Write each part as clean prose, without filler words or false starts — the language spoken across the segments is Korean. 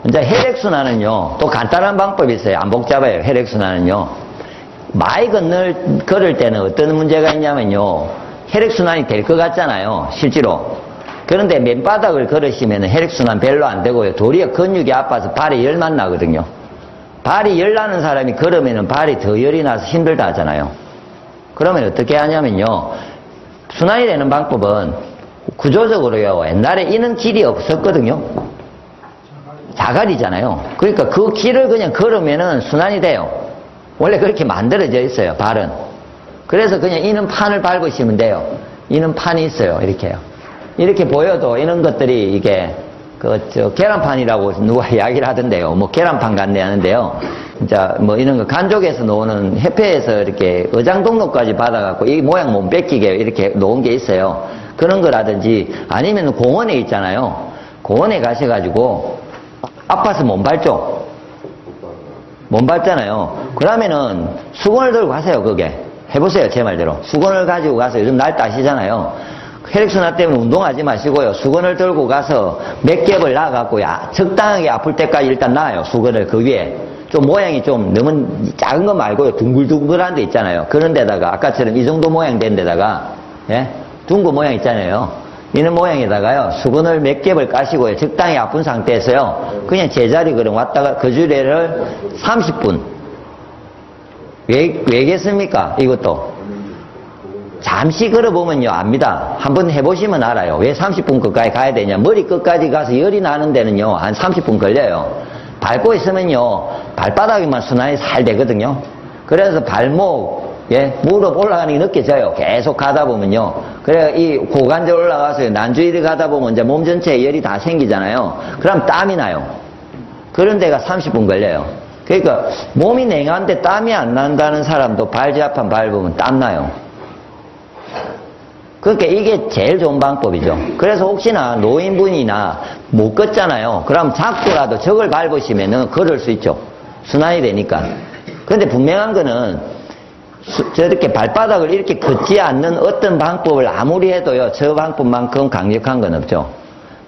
이제 혈액순환은요, 또 간단한 방법이 있어요. 안 복잡해요. 혈액순환은요. 많이 걸을 때는 어떤 문제가 있냐면요. 혈액순환이 될 것 같잖아요. 실제로. 그런데 맨바닥을 걸으시면 혈액순환 별로 안 되고요. 도리어 근육이 아파서 발에 열만 나거든요. 발이 열 나는 사람이 걸으면 발이 더 열이 나서 힘들다 하잖아요. 그러면 어떻게 하냐면요. 순환이 되는 방법은 구조적으로요. 옛날에 이는 길이 없었거든요. 자갈이잖아요. 그러니까 그 길을 그냥 걸으면은 순환이 돼요. 원래 그렇게 만들어져 있어요. 발은. 그래서 그냥 이는 판을 밟으시면 돼요. 이는 판이 있어요. 이렇게요. 이렇게 보여도 이런 것들이 이게 계란판이라고 누가 이야기를 하던데요. 뭐 계란판 같네 하는데요. 진짜 뭐 이런 거 간족에서 놓는 협회에서 이렇게 의장 등록까지 받아갖고 이 모양 못 뺏기게 이렇게 놓은 게 있어요. 그런 거라든지 아니면 공원에 있잖아요. 공원에 가셔가지고 아파서 못 밟죠. 못 밟잖아요. 그러면은 수건을 들고 가세요. 그게 해보세요. 제 말대로 수건을 가지고 가서 요즘 날 따시잖아요. 혈액순환 때문에 운동하지 마시고요. 수건을 들고 가서 몇 겹을 놔갖고 적당하게 아플 때까지 일단 놔요. 수건을 그 위에. 좀 모양이 좀 너무 작은 거 말고요. 둥글둥글한 데 있잖아요. 그런 데다가 아까처럼 이 정도 모양 된 데다가 예? 둥근 모양 있잖아요. 이런 모양에다가요. 수건을 몇 겹을 까시고요. 적당히 아픈 상태에서요. 그냥 제자리 걸음 왔다가 그 주례를 30분. 왜겠습니까? 이것도. 잠시 걸어보면요, 압니다. 한번 해보시면 알아요. 왜 30분 끝까지 가야 되냐. 머리 끝까지 가서 열이 나는 데는요, 한 30분 걸려요. 밟고 있으면요, 발바닥에만 순환이 잘 되거든요. 그래서 발목, 무릎 올라가는 게 느껴져요. 계속 가다 보면요. 그래, 이 고관절 올라가서 난주일을 가다 보면 이제 몸 전체에 열이 다 생기잖아요. 그럼 땀이 나요. 그런 데가 30분 걸려요. 그러니까 몸이 냉한데 땀이 안 난다는 사람도 발지압판 밟으면 땀 나요. 그러니까 이게 제일 좋은 방법이죠. 그래서 혹시나 노인분이나 못 걷잖아요. 그럼 자꾸라도 저걸 밟으시면은 걸을 수 있죠. 순환이 되니까. 그런데 분명한 거는 저렇게 발바닥을 이렇게 걷지 않는 어떤 방법을 아무리 해도요. 저 방법만큼 강력한 건 없죠.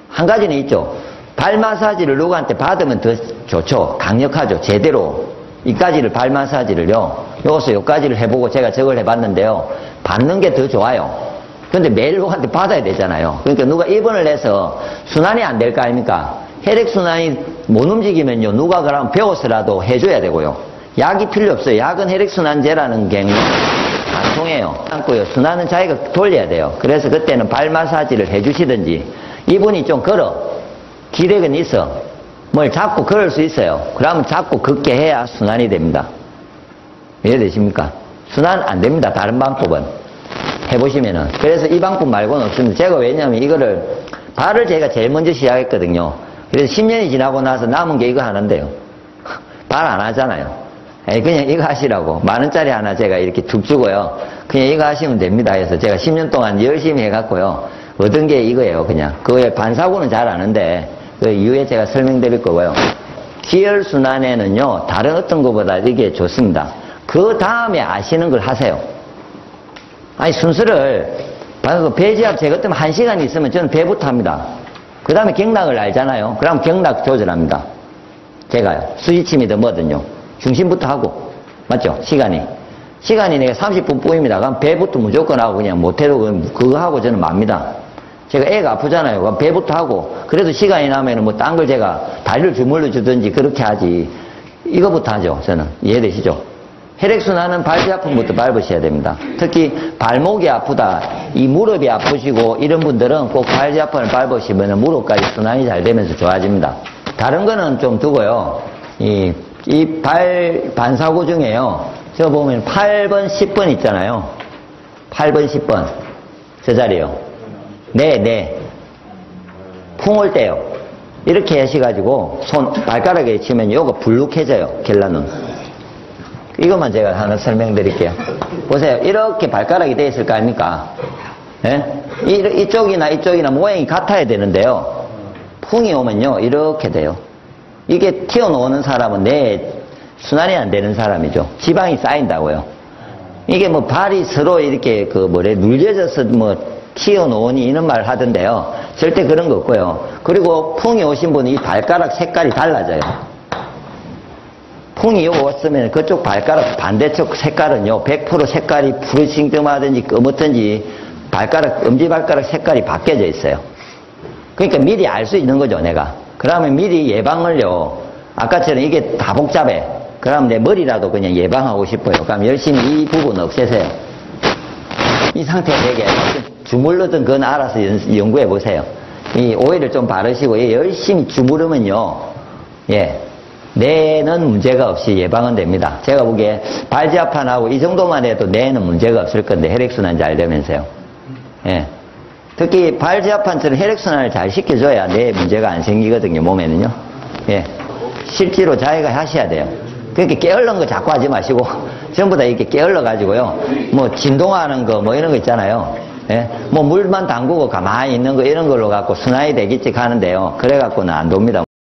한 가지는 있죠. 발 마사지를 누구한테 받으면 더 좋죠. 강력하죠. 제대로. 이까지를 발 마사지를요. 여기서 여기까지를 해보고 제가 저걸 해봤는데요. 받는 게 더 좋아요. 근데 매일 누구한테 받아야 되잖아요. 그러니까 누가 입원을 해서 순환이 안 될 거 아닙니까? 혈액순환이 못 움직이면요. 누가 그러면 배워서라도 해줘야 되고요. 약이 필요 없어요. 약은 혈액순환제라는 게 안 통해요. 순환은 자기가 돌려야 돼요. 그래서 그때는 발 마사지를 해주시든지 이분이 좀 걸어. 기력은 있어. 뭘 자꾸 걸을 수 있어요. 그러면 자꾸 걷게 해야 순환이 됩니다. 이해되십니까? 순환 안 됩니다. 다른 방법은. 해보시면은. 그래서 이 방법 말고는 없습니다. 제가 왜냐면 이거를, 발을 제가 제일 먼저 시작했거든요. 그래서 10년이 지나고 나서 남은 게 이거 하는데요. 발 안 하잖아요. 그냥 이거 하시라고. 10,000원짜리 하나 제가 이렇게 툭 주고요. 그냥 이거 하시면 됩니다. 해서 제가 10년 동안 열심히 해갖고요. 얻은 게 이거예요. 그냥. 그거에 반사고는 잘 아는데, 그 이후에 제가 설명드릴 거고요. 기혈순환에는요, 다른 어떤 것보다 이게 좋습니다. 그 다음에 아시는 걸 하세요. 아니, 순서를, 배지압 제거 때문에 1시간 있으면 저는 배부터 합니다. 그 다음에 경락을 알잖아요. 그럼 경락 조절합니다. 제가요. 수지침이든 뭐든요. 중심부터 하고. 맞죠? 시간이 내가 30분 뿐입니다. 그럼 배부터 무조건 하고 그냥 못해도 그거 하고 저는 맙니다. 제가 애가 아프잖아요. 그럼 배부터 하고. 그래도 시간이 나면은 뭐 딴 걸 제가 다리를 주물러 주든지 그렇게 하지. 이거부터 하죠. 저는. 이해되시죠? 혈액순환은 발지압품부터 밟으셔야 됩니다. 특히 발목이 아프다, 이 무릎이 아프시고 이런 분들은 꼭 발지압품을 밟으시면 무릎까지 순환이 잘 되면서 좋아집니다. 다른 거는 좀 두고요. 이 발 반사구 중에요. 저 보면 8번, 10번 있잖아요. 8번, 10번. 저 자리요. 네. 풍을 떼요. 이렇게 하셔가지고 발가락에 치면 요거 불룩해져요. 결란은. 이것만 제가 하나 설명드릴게요. 보세요. 이렇게 발가락이 되어 있을 거 아닙니까? 예? 이쪽이나 모양이 같아야 되는데요. 풍이 오면요. 이렇게 돼요. 이게 튀어나오는 사람은 순환이 안 되는 사람이죠. 지방이 쌓인다고요. 이게 발이 서로 이렇게 눌려져서 튀어나오니 이런 말 하던데요. 절대 그런 거 없고요. 그리고 풍이 오신 분은 이 발가락 색깔이 달라져요. 풍이 왔으면 그쪽 발가락 반대쪽 색깔은요, 100% 색깔이 푸르싱등하든지 검었든지 발가락, 엄지발가락 색깔이 바뀌어져 있어요. 그러니까 미리 알 수 있는 거죠, 내가. 그러면 미리 예방을요, 아까처럼 이게 다 복잡해. 그럼 내 머리라도 그냥 예방하고 싶어요. 그럼 열심히 이 부분 없애세요. 이 상태 되게 주물르든 그건 알아서 연구해 보세요. 이 오일을 좀 바르시고 열심히 주무르면요, 예, 뇌는 문제가 없이 예방은 됩니다. 제가 보기에 발지압판하고 이 정도만 해도 뇌는 문제가 없을 건데 혈액순환 잘 되면서요. 예. 특히 발지압판처럼 혈액순환을 잘 시켜줘야 뇌에 문제가 안 생기거든요, 몸에는요. 예. 실제로 자기가 하셔야 돼요. 그렇게 게을른 거 자꾸 하지 마시고 전부 다 이렇게 게을러 가지고요, 뭐 진동하는 거 뭐 이런 거 있잖아요. 예? 뭐 물만 담그고 가만히 있는 거 이런 걸로 갖고 순환이 되겠지 하는데요. 그래 갖고는 안 돕니다.